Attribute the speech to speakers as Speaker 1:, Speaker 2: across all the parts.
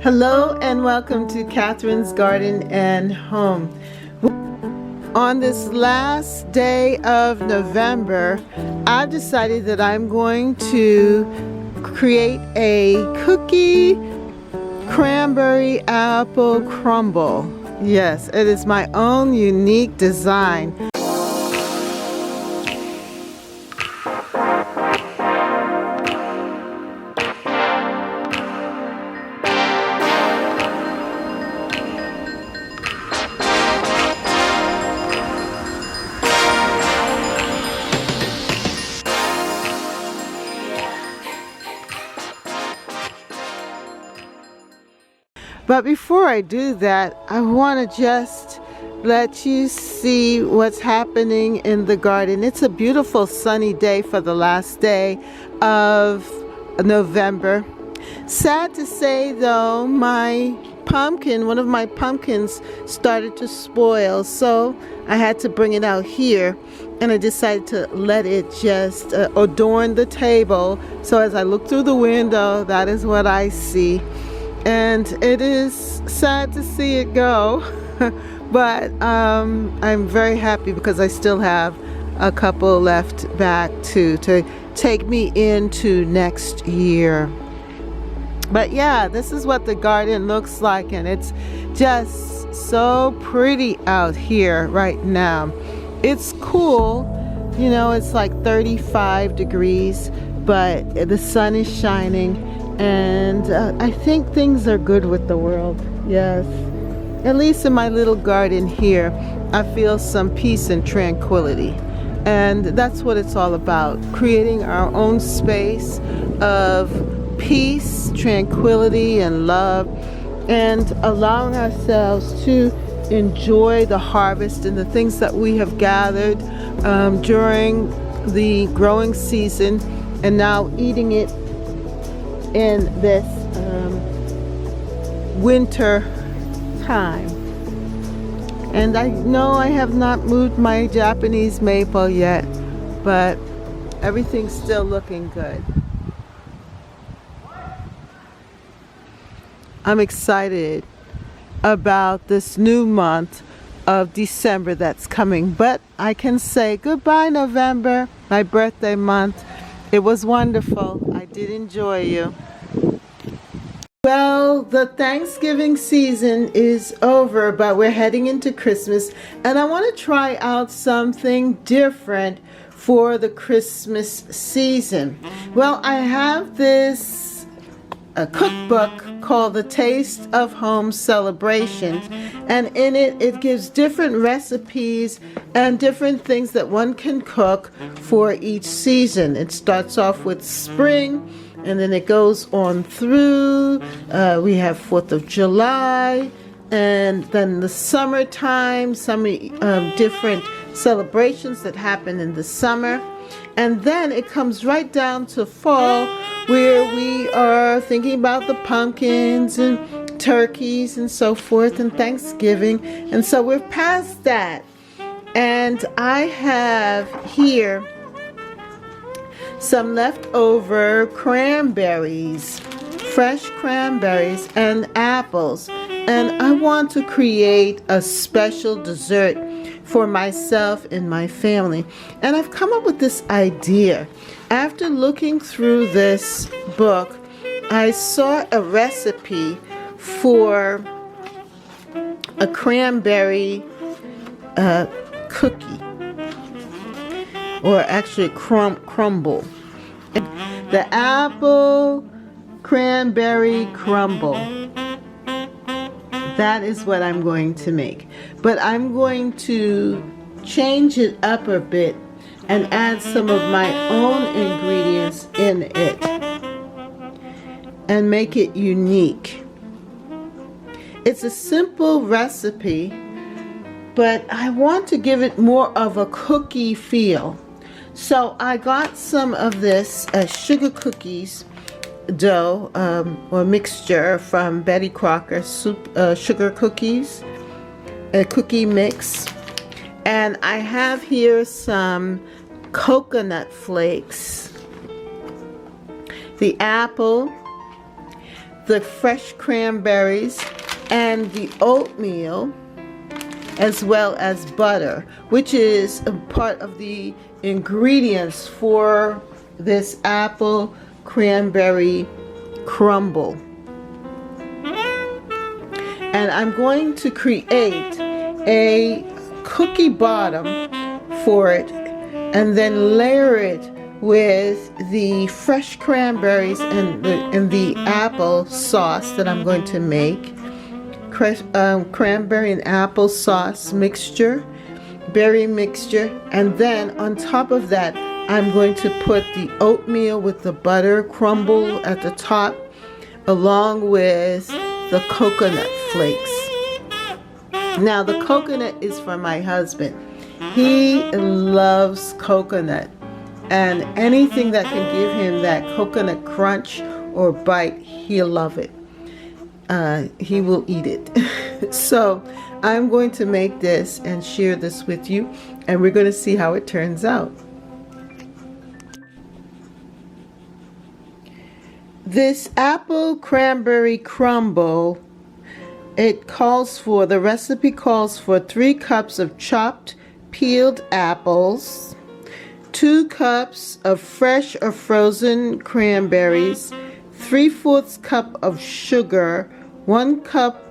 Speaker 1: Hello and welcome to Catherine's Garden and Home. On this last day of November, I've decided that I'm going to create a cookie cranberry apple crumble. Yes, it is my own unique design. But before I do that, I want to just let you see what's happening in the garden. It's a beautiful sunny day for the last day of November. Sad to say though, my pumpkin, one of my pumpkins started to spoil, so I had to bring it out here, and I decided to let it just adorn the table. So as I look through the window, that is what I see. And it is sad to see it go, but I'm very happy because I still have a couple left back to take me into next year. But yeah, this is what the garden looks like, and it's just so pretty out here right now. It's cool, you know, it's like 35 degrees, but the sun is shining. And I think things are good with the world, yes. At least in my little garden here, I feel some peace and tranquility. And that's what it's all about, creating our own space of peace, tranquility, and love, and allowing ourselves to enjoy the harvest and the things that we have gathered during the growing season, and now eating it in this winter time. And I know I have not moved my Japanese maple yet, but everything's still looking good. I'm excited about this new month of December that's coming, but I can say goodbye November, my birthday month. It was wonderful. I did enjoy you. Well, the Thanksgiving season is over, but we're heading into Christmas, and I want to try out something different for the Christmas season. Well, I have this cookbook called The Taste of Home Celebrations, and in it, it gives different recipes and different things that one can cook for each season. It starts off with spring, and then it goes on through. We have 4th of July, and then the summertime, some different celebrations that happen in the summer. And then it comes right down to fall, where we are thinking about the pumpkins and turkeys and so forth, and Thanksgiving. And so we're past that. And I have here some leftover cranberries, fresh cranberries and apples. And I want to create a special dessert for myself and my family. And I've come up with this idea. After looking through this book, I saw a recipe for a cranberry cookie, or actually crumble. The apple cranberry crumble. That is what I'm going to make. But I'm going to change it up a bit and add some of my own ingredients in it and make it unique. It's a simple recipe, but I want to give it more of a cookie feel. So I got some of this sugar cookies dough or mixture from Betty Crocker sugar cookies, a cookie mix, and I have here some coconut flakes, the apple, the fresh cranberries and the oatmeal, as well as butter, which is a part of the ingredients for this apple cranberry crumble. And I'm going to create a cookie bottom for it and then layer it with the fresh cranberries and the apple sauce that I'm going to make. Cranberry and apple sauce mixture, berry mixture, and then on top of that I'm going to put the oatmeal with the butter crumble at the top, along with the coconut flakes. Now the coconut is for my husband. He loves coconut, and anything that can give him that coconut crunch or bite, he'll love it. He will eat it. So I'm going to make this and share this with you, and we're going to see how it turns out. This apple cranberry crumble, the recipe calls for 3 cups of chopped peeled apples, 2 cups of fresh or frozen cranberries, 3/4 cup of sugar, 1 cup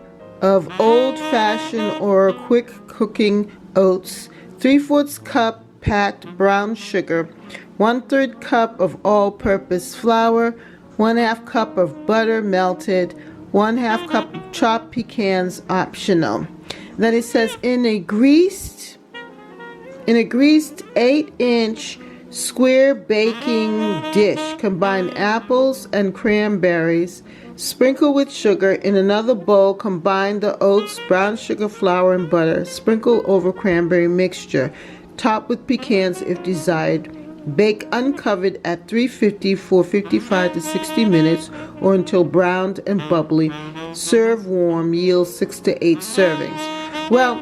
Speaker 1: of old-fashioned or quick cooking oats, 3/4 cup packed brown sugar, 1/3 cup of all-purpose flour, 1/2 cup of butter melted, 1/2 cup of chopped pecans optional. Then it says in a greased 8-inch square baking dish, combine apples and cranberries, sprinkle with sugar. In another bowl, combine the oats, brown sugar, flour, and butter. Sprinkle over cranberry mixture. Top with pecans if desired. Bake uncovered at 350 for 55 to 60 minutes or until browned and bubbly. Serve warm. Yield 6 to 8 servings. Well,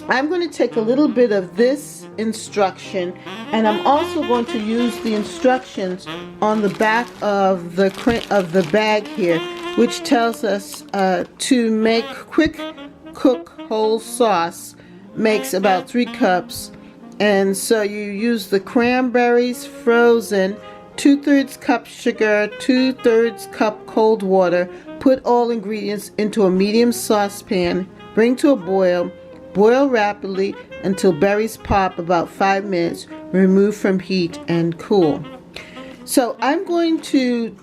Speaker 1: I'm going to take a little bit of this instruction, and I'm also going to use the instructions on the back of the bag here, which tells us to make quick cook whole sauce. Makes about 3 cups. And so you use the cranberries frozen, 2/3 cup sugar, 2/3 cup cold water. Put all ingredients into a medium saucepan. Bring to a boil. Boil rapidly until berries pop, about 5 minutes. Remove from heat and cool. So I'm going to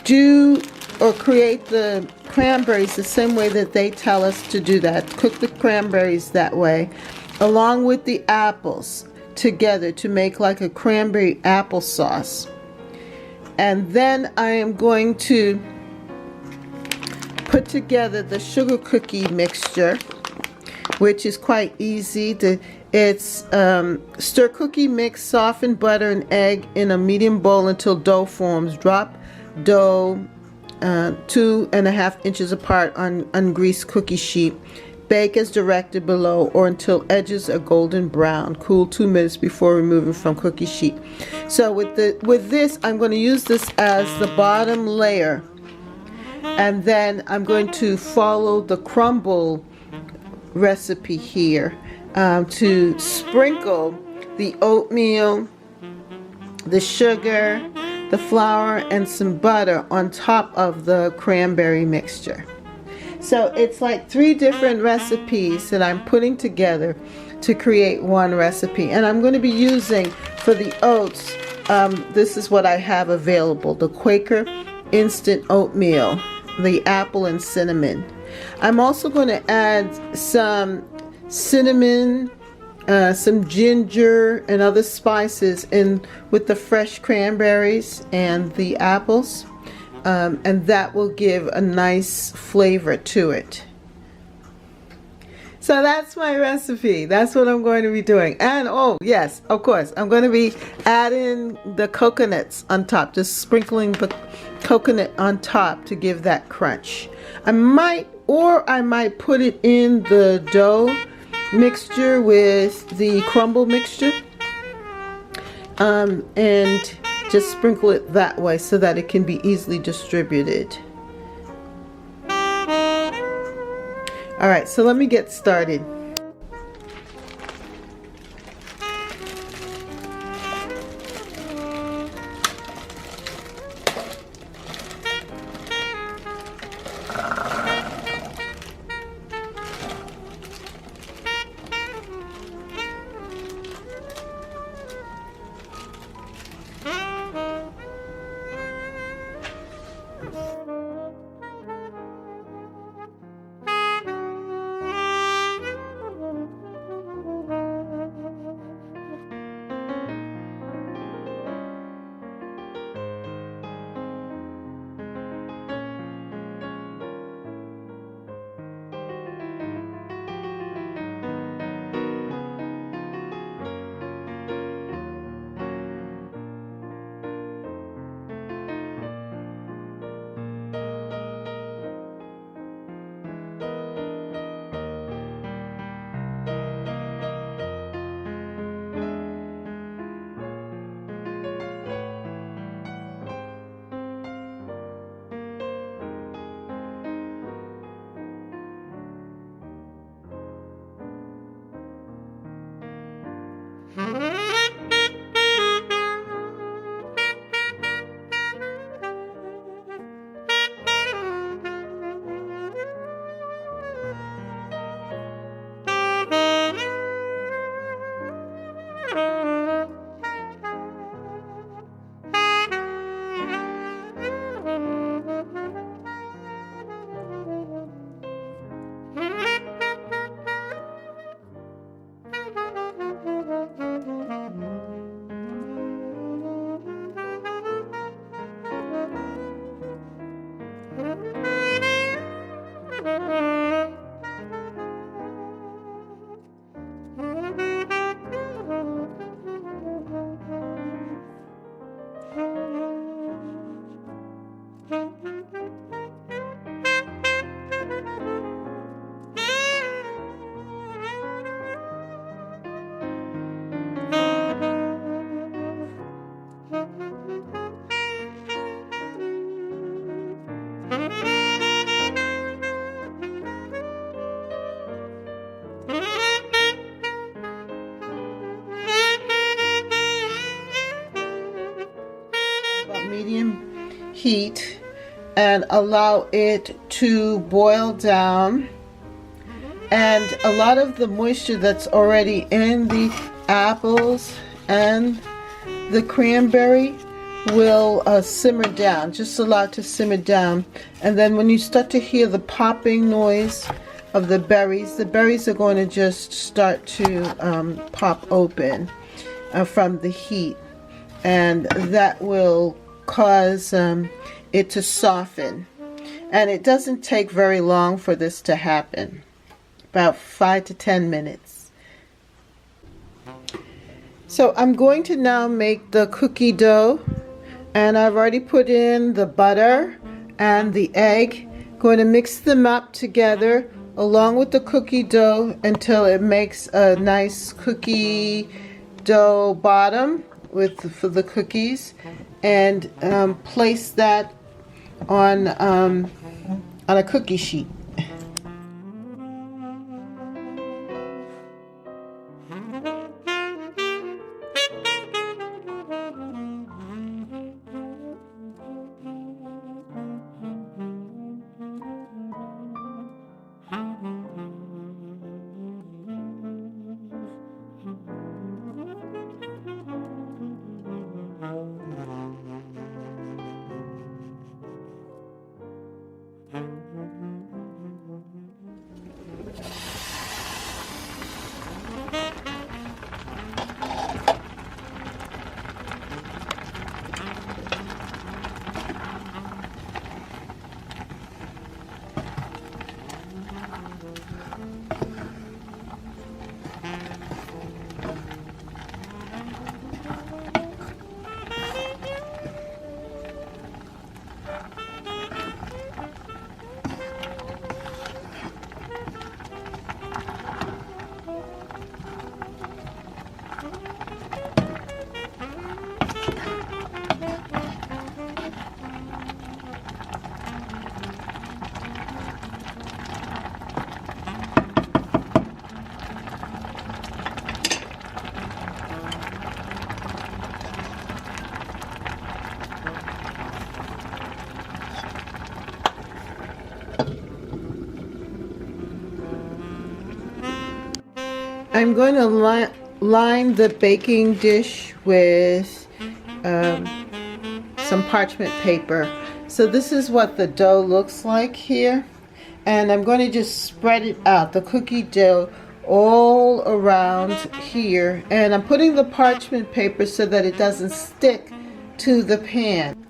Speaker 1: do or create the cranberries the same way that they tell us to do that. Cook the cranberries that way, along with the apples together to make like a cranberry applesauce. And then I am going to put together the sugar cookie mixture, which is quite easy. It's stir cookie mix, soften butter and egg in a medium bowl until dough forms. Drop dough 2.5 inches apart on ungreased cookie sheet. Bake as directed below or until edges are golden brown. Cool 2 minutes before removing from cookie sheet. So with this, I'm going to use this as the bottom layer, and then I'm going to follow the crumble recipe here to sprinkle the oatmeal, the sugar, the flour, and some butter on top of the cranberry mixture. So it's like 3 different recipes that I'm putting together to create one recipe. And I'm going to be using, for the oats, this is what I have available: the Quaker instant oatmeal, the apple and cinnamon. I'm also going to add some cinnamon, some ginger and other spices in with the fresh cranberries and the apples. And that will give a nice flavor to it. So that's my recipe. That's what I'm going to be doing. And oh yes, of course, I'm going to be adding the coconuts on top, just sprinkling the coconut on top to give that crunch. I might put it in the dough mixture with the crumble mixture, and just sprinkle it that way so that it can be easily distributed. All right, so let me get started. Medium heat and allow it to boil down, and a lot of the moisture that's already in the apples and the cranberry will simmer down. Just allow it to simmer down, and then when you start to hear the popping noise of the berries are going to just start to pop open from the heat, and that will cause it to soften. And it doesn't take very long for this to happen, about 5 to 10 minutes. So I'm going to now make the cookie dough, and I've already put in the butter and the egg. Going to mix them up together along with the cookie dough until it makes a nice cookie dough bottom for the cookies, and place that on a cookie sheet. I'm going to line the baking dish with some parchment paper. So this is what the dough looks like here. And I'm going to just spread it out, the cookie dough, all around here. And I'm putting the parchment paper so that it doesn't stick to the pan.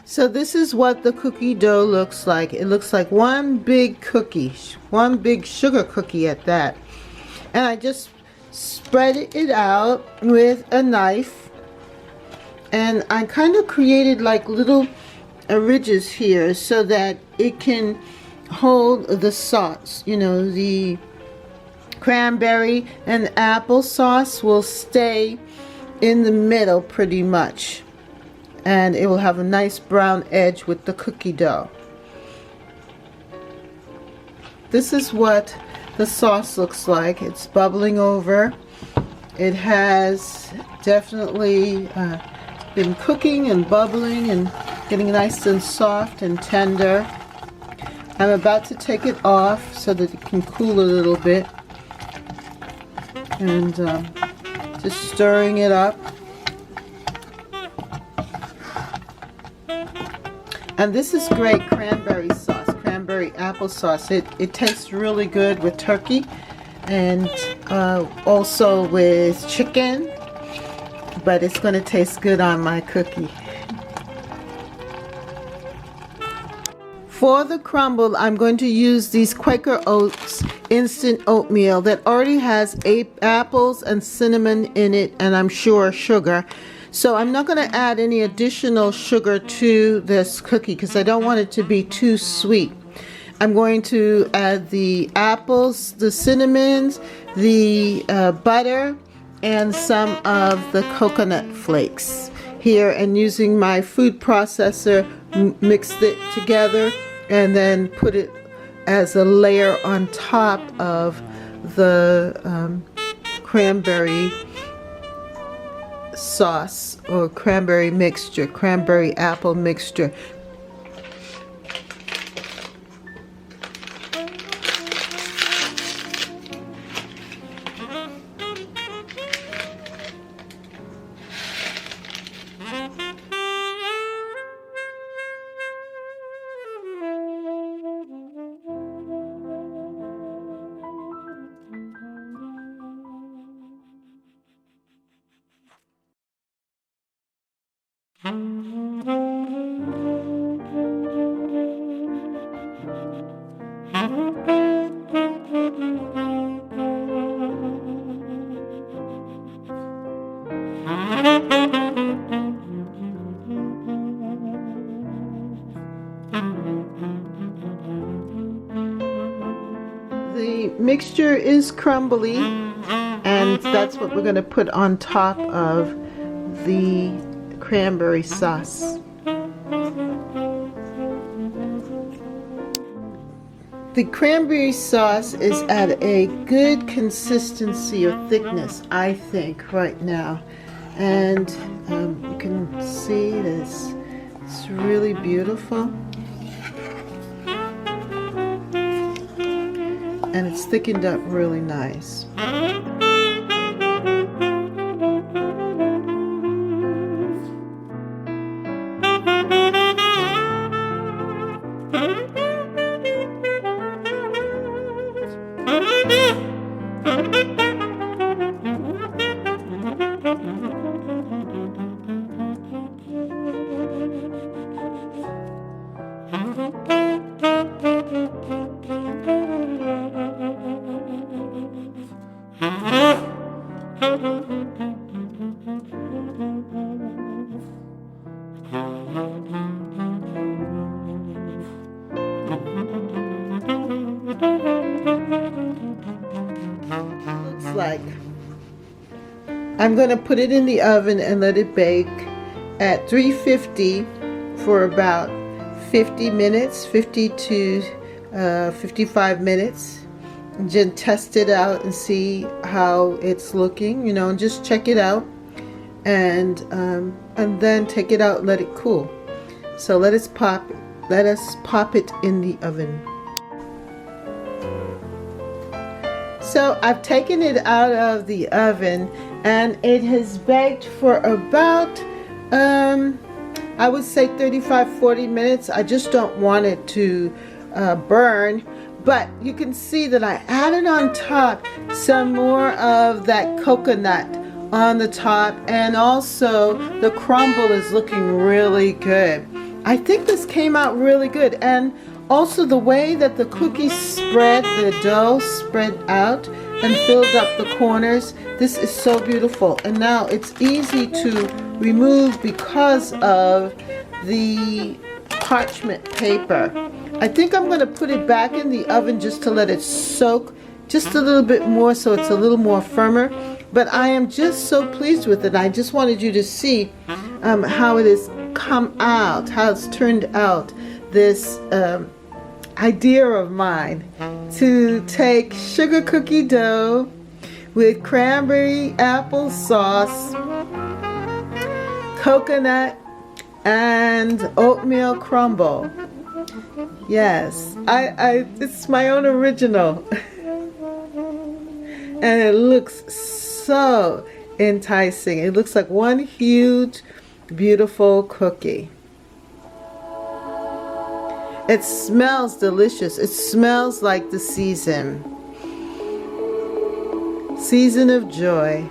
Speaker 1: So this is what the cookie dough looks like. It looks like one big cookie, one big sugar cookie at that. And I just spread it out with a knife. And I kind of created like little ridges here so that it can hold the sauce. You know, the cranberry and apple sauce will stay in the middle pretty much, and it will have a nice brown edge with the cookie dough. This is what the sauce looks like. It's bubbling over. It has definitely been cooking and bubbling and getting nice and soft and tender. I'm about to take it off so that it can cool a little bit, and just stirring it up. And this is great cranberry sauce, cranberry applesauce. It tastes really good with turkey and also with chicken, but it's going to taste good on my cookie. For the crumble, I'm going to use these Quaker Oats instant oatmeal that already has apples and cinnamon in it, and I'm sure sugar. So I'm not going to add any additional sugar to this cookie because I don't want it to be too sweet. I'm going to add the apples, the cinnamons, the butter, and some of the coconut flakes here, and using my food processor, mixed it together and then put it as a layer on top of the cranberry sauce or cranberry mixture, cranberry apple mixture. The mixture is crumbly, and that's what we're going to put on top of the cranberry sauce. The cranberry sauce is at a good consistency or thickness, I think, right now. And you can see this. It's really beautiful. And it's thickened up really nice. Like I'm going to put it in the oven and let it bake at 350 for about 50 minutes, 50 to 55 minutes. Just test it out and see how it's looking, you know, and just check it out, and then take it out and let it cool. So let us pop it in the oven. So I've taken it out of the oven and it has baked for about I would say 35-40 minutes. I just don't want it to burn, but you can see that I added on top some more of that coconut on the top, and also the crumble is looking really good. I think this came out really good, and also the way that the cookies spread, the dough spread out and filled up the corners, this is so beautiful. And now it's easy to remove because of the parchment paper. I think I'm going to put it back in the oven just to let it soak just a little bit more so it's a little more firmer. But I am just so pleased with it. I just wanted you to see how it has come out, how it's turned out. This idea of mine to take sugar cookie dough with cranberry apple sauce, coconut, and oatmeal crumble. Yes, it's my own original. And it looks so enticing. It looks like one huge, beautiful cookie. It smells delicious. It smells like the season of joy.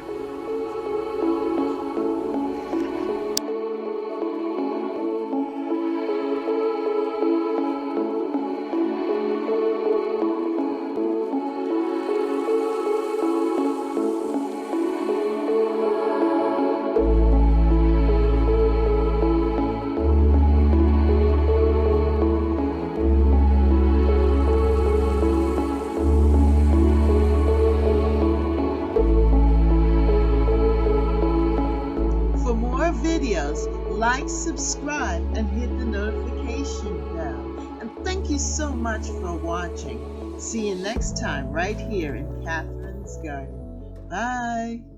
Speaker 1: Videos, like, subscribe, and hit the notification bell. And thank you so much for watching. See you next time right here in Catherine's Garden. Bye.